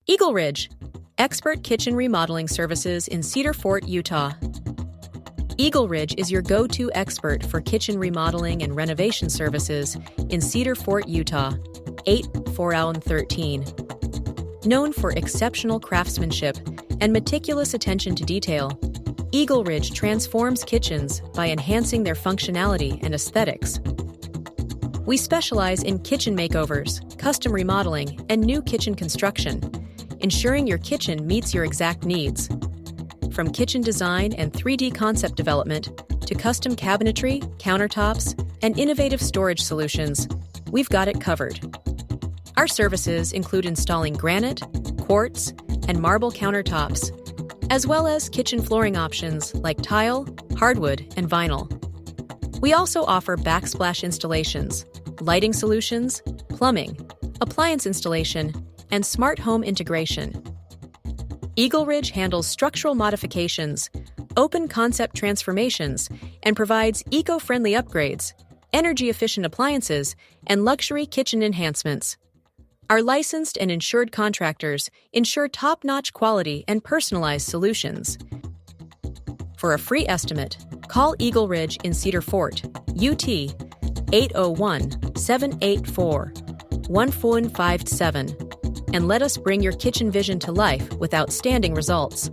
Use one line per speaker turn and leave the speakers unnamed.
EagleRidge, expert kitchen remodeling services in Cedar Fort, Utah. EagleRidge is your go-to expert for kitchen remodeling and renovation services in Cedar Fort, Utah, 84013. Known for exceptional craftsmanship and meticulous attention to detail, EagleRidge transforms kitchens by enhancing their functionality and aesthetics. We specialize in kitchen makeovers, custom remodeling, and new kitchen construction, ensuring your kitchen meets your exact needs. From kitchen design and 3D concept development to custom cabinetry, countertops, and innovative storage solutions, we've got it covered. Our services include installing granite, quartz, and marble countertops, as well as kitchen flooring options like tile, hardwood, and vinyl. We also offer backsplash installations, lighting solutions, plumbing, appliance installation, and smart home integration. EagleRidge handles structural modifications, open concept transformations, and provides eco-friendly upgrades, energy-efficient appliances, and luxury kitchen enhancements. Our licensed and insured contractors ensure top-notch quality and personalized solutions. For a free estimate, call EagleRidge in Cedar Fort, UT, 801-784-1457, and let us bring your kitchen vision to life with outstanding results.